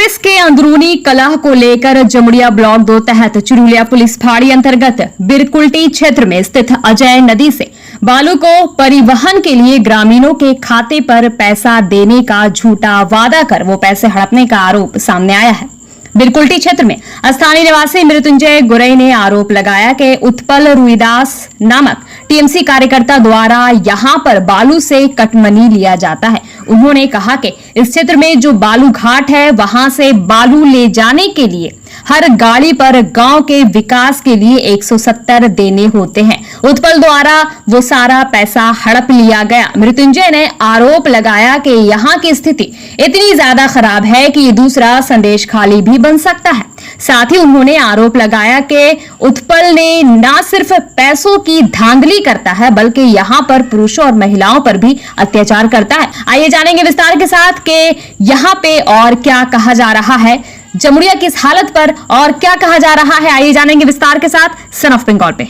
Police के अंदरूनी कलह को लेकर जमुड़िया ब्लॉक 2 तहत चुरुलिया पुलिस फाड़ी अंतर्गत बिरकुल्टी क्षेत्र में स्थित अजय नदी से बालू को परिवहन के लिए ग्रामीणों के खाते पर पैसा देने का झूठा वादा कर वो पैसे हड़पने का आरोप सामने आया है। बिरकुल्टी क्षेत्र में स्थानीय निवासी मृत्युंजय गुरई ने आरोप लगाया कि उत्पल रुईदास नामक टीएमसी कार्यकर्ता द्वारा यहां पर बालू से कटमनी लिया जाता है। उन्होंने कहा कि इस क्षेत्र में जो बालू घाट है वहां से बालू ले जाने के लिए हर गाड़ी पर गांव के विकास के लिए 170 देने होते हैं। उत्पल द्वारा वो सारा पैसा हड़प लिया गया। मृत्युंजय ने आरोप लगाया कि यहाँ की स्थिति इतनी ज्यादा खराब है कि ये दूसरा संदेश खाली भी बन सकता है। साथ ही उन्होंने आरोप लगाया कि उत्पल ने न सिर्फ पैसों की धांधली करता है बल्कि यहाँ पर पुरुषों और महिलाओं पर भी अत्याचार करता है। आइए जानेंगे विस्तार के साथ कि यहाँ पे और क्या कहा जा रहा है, जमुड़िया की इस हालत पर और क्या कहा जा रहा है। आइए जानेंगे विस्तार के साथ सन ऑफ बेंगल पे।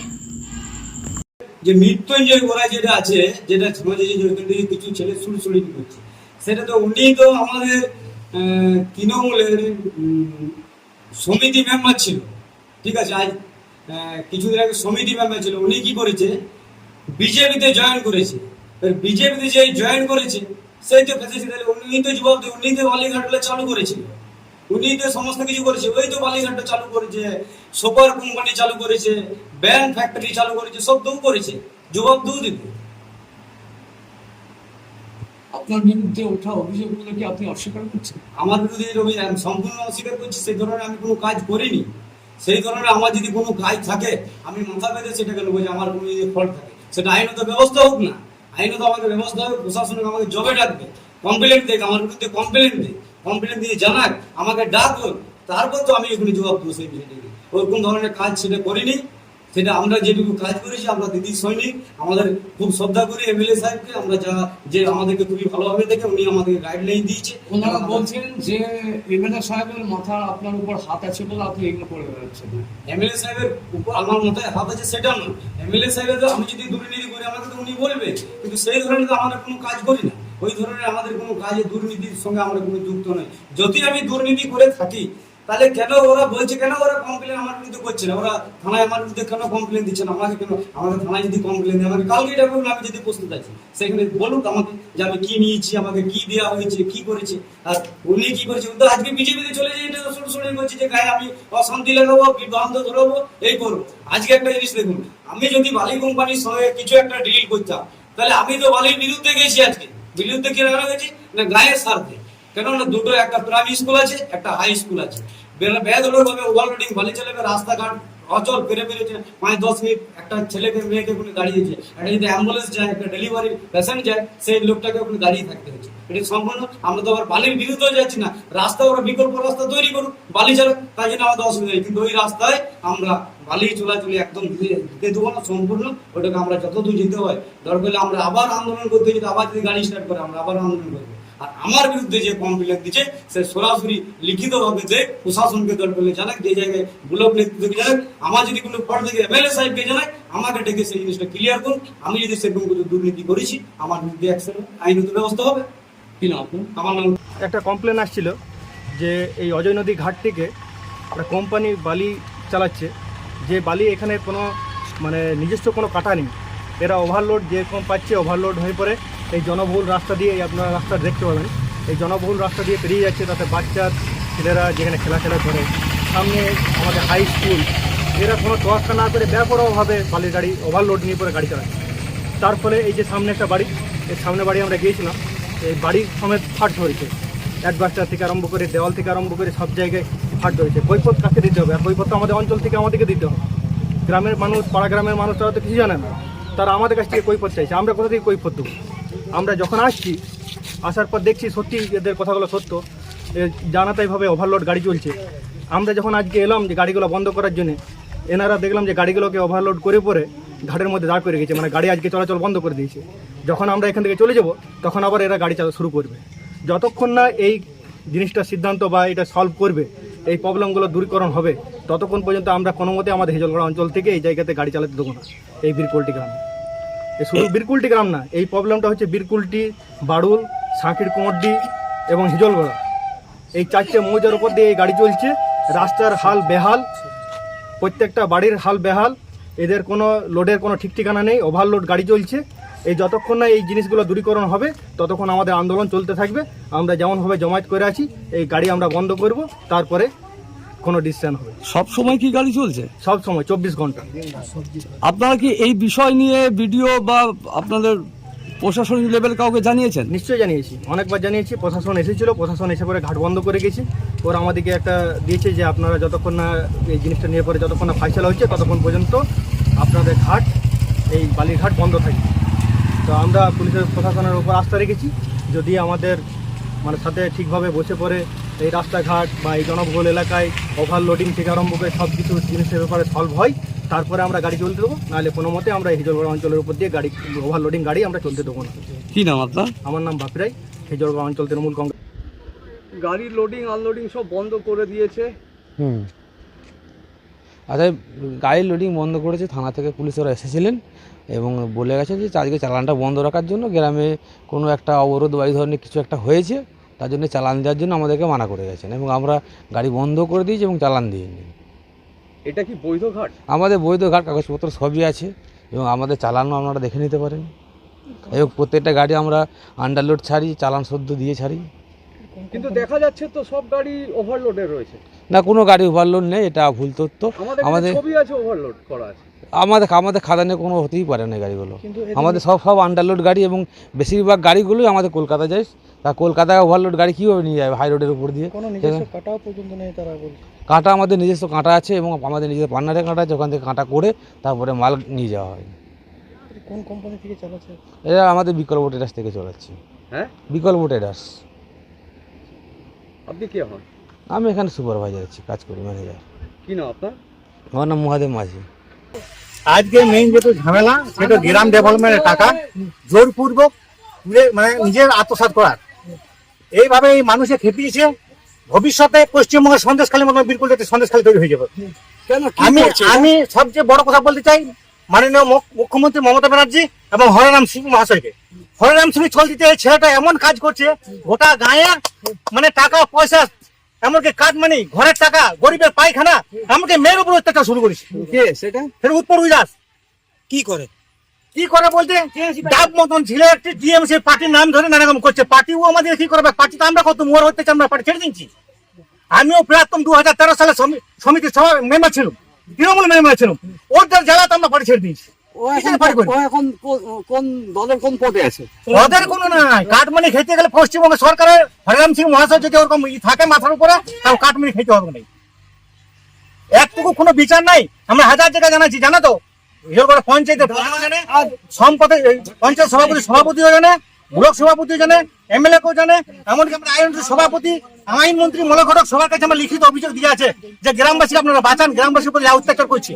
যে মৃত্যুঞ্জয় গোড়া যেটা আছে, যেটা সমাজে যে ওখান থেকে কিছু ছেলে সুলসুলি করছে, সেটা তো উনি তো আমাদের তৃণমূলের সমিতি মেম্বার ছিল। ঠিক আছে, আজ কিছুদিন আগে সমিতি মেম্বার ছিল। উনি কি করেছে, বিজেপিতে জয়েন করেছে। বিজেপিতে যে জয়েন করেছে সেই তো ফেসেছে, উনি তো জবাব দেয়। উনি তো বালিঘাটগুলো চালু করেছিল, উনি তো সমস্ত কিছু করেছে। ওই তো বালিঘাটটা চালু করেছে, সুপার কোম্পানি চালু করেছে, ব্যান ফ্যাক্টরি চালু করেছে, সব দু করেছে। জবাব দু দিতে আপনার বিরুদ্ধে ওঠা অভিযোগগুলো কি আপনি অস্বীকার করছেন? আমার বিরুদ্ধে আমি সম্পূর্ণ অস্বীকার করছি। সেই ধরনের আমি কোনো কাজ করিনি। সেই ধরনের আমার যদি কোনো কাজ থাকে আমি মাথা পেতে সেটাকে নেবো যে আমার কোনো যদি ফল্ট থাকে, সেটা আইনত ব্যবস্থা হোক না। আইনত আমাকে ব্যবস্থা হবে, প্রশাসনিক আমাকে জবে ডাকবে, কমপ্লেন দেখ, আমার বিরুদ্ধে কমপ্লেন দেয়, কমপ্লেন দিয়ে জানাক, আমাকে ডাকুন, তারপর তো আমি এখানে জবাব দেবো সেই বিষয়টাকে। ওরকম ধরনের কাজ সেটা করিনি। সেটা আমরা যেটুকু কাজ করেছি, আমরা দিদি সৈনিক, আমাদের খুব শ্রদ্ধা করি এমএলএ সাহেবকে। আমরা যা যে আমাদেরকে খুবই ভালোভাবে দেখে, উনি আমাদেরকে গাইডলাইন দিয়েছে। ওনারা বলছেন যে এমএলএ সাহেবের মাথা আপনার উপর হাত আছে বলে আপনি এগুলো করে বেড়াচ্ছেন। এমএলএ সাহেবের উপর আমার মাথায় হাত আছে সেটা না। এমএলএ সাহেবের আমি যদি দুর্নীতি করি আমাকে তো উনি বলবে, কিন্তু সেই ধরনের তো আমরা কোনো কাজ করি না। ওই ধরনের আমাদের কোনো কাজে দুর্নীতির সঙ্গে আমরা কোনো যুক্ত নই। যদি আমি দুর্নীতি করে থাকি তাহলে কেন ওরা বলছে, কেন ওরা কমপ্লেন আমার বিরুদ্ধে করছে না? ওরা থানায় আমার বিরুদ্ধে কেন কমপ্লেন দিচ্ছে না? আমাকে কেন, আমাদের থানায় যদি কমপ্লেন দেয় আমাকে কালকে এটা বলুন, আমি যদি প্রস্তুত আছি। সেখানে বলুক আমাকে যে আমি কি নিয়েছি, আমাকে কি দেওয়া হয়েছে, কি করেছে। আর উনি কি করেছে, উনি তো আজকে বিজেপিতে চলে যায়, এটা শুনে করছে যে গায়ে আমি অশান্তি লাগাবো, বিভ্রান্ত ধরাবো, এই করবো। আজকে একটা জিনিস দেখুন, আমি যদি বালি কোম্পানির সঙ্গে কিছু একটা ডিল করতাম তাহলে আমি তো বালির বিরুদ্ধে গেছি। আজকে বিরুদ্ধে কি রাখা গেছি না, গায়ের স্বার্থে। কেননা দুটো, একটা প্রাইমারি স্কুল আছে, একটা হাই স্কুল আছে। বেদরভাবে ওভারলোডিং বালি চালাবে, রাস্তাঘাট অচল, ফেরে 5-10 মিনিট একটা ছেলেকে মেয়েকে ওখানে দাঁড়িয়েছে। একটা যদি অ্যাম্বুলেন্স যায়, একটা ডেলিভারি পেশেন্ট যায়, সেই লোকটাকে ওখানে দাঁড়িয়ে থাকতে হচ্ছে। এটি সম্পূর্ণ, আমরা তো আবার বালির বিরুদ্ধে যাচ্ছি না। রাস্তা ওরা বিকল্প রাস্তা তৈরি করুক, বালি চালক, তাই জন্য আমাদের অসুবিধা নেই। কিন্তু ওই রাস্তায় আমরা বালি চলাচলে একদম দিতে দেবো না সম্পূর্ণ। ওটাকে আমরা যতদূর যেতে হয়, দরকার হলে আমরা আবার আন্দোলন করতে, যদি আবার যদি গাড়ি স্টার্ট করে আমরা আবার আন্দোলন করবো। আর আমার বিরুদ্ধে যে কমপ্লেন দিচ্ছে সে সরাসরি লিখিতভাবে যে প্রশাসনকে দরকার জানাক, যে জায়গায় ব্লক নেতৃত্বকে জানাক। আমার যদি কোনো ফল্ট থেকে এমএলএ সাহেবকে জানায়, আমাকে ডেকে সেই জিনিসটা ক্লিয়ার করুন। আমি যদি সেরকম কোনো দুর্নীতি করেছি আমার বিরুদ্ধে অ্যাকশন আইনত ব্যবস্থা হবে। কি না আপনি? আমার নাম একটা কমপ্লেন আসছিল যে এই অজয় নদী ঘাট থেকে একটা কোম্পানি বালি চালাচ্ছে, যে বালি এখানে কোনো মানে নিজস্ব কোনো কাটা নেই। এরা ওভারলোড যেরকম পাচ্ছে, ওভারলোড হয়ে পড়ে এই জনবহুল রাস্তা দিয়ে, আপনারা রাস্তা দেখতে পাবেন, এই জনবহুল রাস্তা দিয়ে পেরিয়ে যাচ্ছে। তাতে বাচ্চা ছেলেরা যেখানে খেলাধুলা করে, সামনে আমাদের হাই স্কুল, এরা কোনো তোয়াক্কা না করে ব্যাপকভাবে বালির গাড়ি ওভারলোড নিয়ে পরে গাড়ি চালাচ্ছে। তার ফলে এই যে সামনে একটা বাড়ি, এই সামনে বাড়ি আমরা গিয়েছিলাম, এই বাড়ির সমেত ফাট ধরেছে। অ্যাডভাস্টার থেকে আরম্ভ করে, দেওয়াল থেকে আরম্ভ করে সব জায়গায় ফাট ধরেছে। কৈফত কাকে দিতে হবে? আর কৈফত আমাদের অঞ্চল থেকে আমাদেরকে দিতে হবে। গ্রামের মানুষ, পাড়া গ্রামের মানুষ, তারা তো কিছু জানে না, তারা আমাদের কাছ থেকে কৈফত চাইছে। আমরা কোথা থেকে কৈফত দেবো? আমরা যখন আসছি, আসার পর দেখছি সত্যি এদের কথাগুলো সত্য, জানাতাইভাবে ওভারলোড গাড়ি চলছে। আমরা যখন আজকে এলাম যে গাড়িগুলো বন্ধ করার জন্য, এনারা দেখলাম যে গাড়িগুলোকে ওভারলোড করে পরে ঘাটের মধ্যে দাঁড় করে গেছে, মানে গাড়ি আজকে চলাচল বন্ধ করে দিয়েছে। যখন আমরা এখান থেকে চলে যাব তখন আবার এরা গাড়ি চালা শুরু করবে। যতক্ষণ না এই জিনিসটা সিদ্ধান্ত বা এটা সলভ করবে, এই প্রবলেমগুলো দূরীকরণ হবে, ততক্ষণ পর্যন্ত আমরা কোনো মতে আমাদের হেজলগড়া অঞ্চল থেকে এই জায়গাতে গাড়ি চালাতে দেবো না। এই বিরকুল্টি গ্রামে, শুধু বিরকুল্টি গ্রাম না, এই প্রবলেমটা হচ্ছে বিরকুল্টি, বাড়ুল, সাঁকির কুমড্ডি এবং হিজলগড়া, এই 4টে মৌজার উপর দিয়ে এই গাড়ি চলছে। রাস্তার হাল বেহাল, প্রত্যেকটা বাড়ির হাল বেহাল, এদের কোনো লোডের কোনো ঠিক ঠিকানা নেই, ওভারলোড গাড়ি চলছে। এই যতক্ষণ না এই জিনিসগুলো দূরীকরণ হবে ততক্ষণ আমাদের আন্দোলন চলতে থাকবে। আমরা যেমনভাবে জমায়েত করে আছি এই গাড়ি আমরা বন্ধ করব, তারপরে কোনো ডিসিশন হবে। সব সময় কি গাড়ি চলছে? সব সময় 24 ঘন্টা। আপনারা কি এই বিষয় নিয়ে ভিডিও বা আপনাদের প্রশাসনিক লেভেল কাউকে জানিয়েছেন? নিশ্চয়ই জানিয়েছি, অনেকবার জানিয়েছি। প্রশাসন এসেছিল, প্রশাসন এসে পরে ঘাট বন্ধ করে গেছে। ওরা আমাদেরকে একটা দিয়েছে যে আপনারা যতক্ষণ না এই জিনিসটা নিয়ে পরে যতক্ষণ না ফাইসলা হচ্ছে ততক্ষণ পর্যন্ত আপনাদের ঘাট, এই বালির ঘাট বন্ধ থাকবে। তো আমরা পুলিশের প্রশাসনের উপর আস্থা রেখেছি, যদি আমাদের মানে সাথে ঠিকভাবে বসে পড়ে এই রাস্তাঘাট বা এই জনবহুল এলাকায় ওভারলোডিং থেকে আরম্ভ করে সব কিছু জিনিসের ব্যাপারে সলভ হয়, তারপরে আমরা গাড়ি চলতে দেবো। নাহলে কোনো মতে আমরা হিজলগড় অঞ্চলের উপর দিয়ে গাড়ি ওভারলোডিং গাড়ি আমরা চলতে দেবো না। কি নাম আপনার? আমার নাম বাপিরাই, হিজলগড় অঞ্চল তৃণমূল কংগ্রেস। গাড়ি লোডিং আনলোডিং সব বন্ধ করে দিয়েছে। আচ্ছা, গাড়ির লোডিং বন্ধ করেছে, থানা থেকে পুলিশরা এসেছিলেন এবং বলে গেছে যে আজকে চালানটা বন্ধ রাখার জন্য গ্রামে কোনো একটা অবরোধ বা এই ধরনের কিছু একটা হয়েছে, তার জন্য চালান দেওয়ার জন্য আমাদেরকে মানা করে গেছেন এবং আমরা গাড়ি বন্ধ করে দিয়েছি এবং চালান দিইনি। এটা কি বৈধ ঘাট? আমাদের বৈধ ঘাট, কাগজপত্র সবই আছে এবং আমাদের চালানও আপনারা দেখে নিতে পারেন এবং প্রত্যেকটা গাড়ি আমরা আন্ডারলোড ছাড়ি, চালান সদ্য দিয়ে ছাড়ি। কিন্তু দেখা যাচ্ছে তো সব গাড়ি ওভারলোডে রয়েছে। না, কোনো গাড়ি ওভারলোড নেই, এটা ভুল তথ্য। আমাদের ছবি আছে ওভারলোড করা আছে। আমাদের খাদানে কোনো হতেই পারে না গাড়িগুলো। আমাদের সব আন্ডারলোড গাড়ি এবং বেশিরভাগ গাড়িগুলোই আমাদের কলকাতা যায়। তা কলকাতায় ওভারলোড গাড়ি কীভাবে নিয়ে যাবে হাই রোডের উপর দিয়ে? কাঁটা আমাদের নিজস্ব কাঁটা আছে এবং আমাদের নিজের পার্টনারের কাঁটা আছে, ওখান থেকে কাঁটা করে তারপরে মাল নিয়ে যাওয়া হয়। কোন কোম্পানি থেকে চালাচ্ছে? এটা আমাদের বিকল্প ট্রেডার্স থেকে চলাচ্ছে। হ্যাঁ, বিকল্প ট্রেডার্স। আপনি কে হন? আমি এখানে সুপারভাইজার আছি, কাজ করি, ম্যানেজার। কি নাম আপনার? আমার নাম মহাদেব মাঝি। আজকে মেইন যেটা ঝামেলা সেটা গ্রাম ডেভেলপমেন্টের টাকা জোরপূর্বক মানে নিজের আত্মসাৎ করার, এইভাবে এই মানুষে খেপিয়েছে। ভবিষ্যতে পশ্চিমবঙ্গের সন্দেশখালীর মতো বিলকুল একটা সন্দেশখালী তৈরি হয়ে যাবে। আমি সবচেয়ে বড় কথা বলতে চাই মাননীয় মুখ্যমন্ত্রী মমতা ব্যানার্জি এবং হরিরাম সিং মহাশয়কে। হরিরাম সিং চলতিতে এই ছেলেটা এমন কাজ করছে, গোটা গায়ে মানে টাকা পয়সা, এমনকি কাটমানি, ঘরের টাকা, গরিবের পায়খানা, এমনকি মেয়ের উপর অত্যাচার শুরু করেছে। সেটা উত্তর উইরাস কি করে বলতে ডাব মতন ছিল একটি টিএমসি পার্টির নাম ধরে নানারকম করছে। পার্টিও আমাদের কি করবে? পার্টি তো আমরা কত মোর হতে চাই, আমরা পার্টি ছেড়ে দিচ্ছি। আমিও প্রাক্তন 2013 সালে সমিতির সভা মেম্বার ছিলাম, তৃণমূল মেম্বার ছিলাম। ওদের জেলাতে আমরা পার্টি ছেড়ে দিয়েছি। ওদের কোনো নাই, কাটমানি খেতে গেলে পশ্চিমবঙ্গ সরকারের হরিরাম সিং মহাশয় যদি ওরকম থাকে মাথার উপরে, তাও কাটমানি খেতে হবে না। একটুকু কোনো বিচার নাই। আমরা হাজার জায়গায় জানাচ্ছি, জানো তো, পঞ্চায়েতের জানে, সম্পদে পঞ্চায়েত সভাপতিও জানে, ব্লক সভাপতিও জানে, এমএলএ কেও জানে, এমনকি আমরা সভাপতি আইনমন্ত্রী মূলঘটক সবার কাছে আমরা লিখিত অভিযোগ দিয়ে আছে যে গ্রামবাসী আপনারা বাঁচান, গ্রামবাসীর উপর অত্যাচার করছে।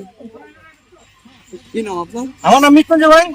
কি নাম আপনার? আমার নাম মৃত্যুঞ্জয় ভাই।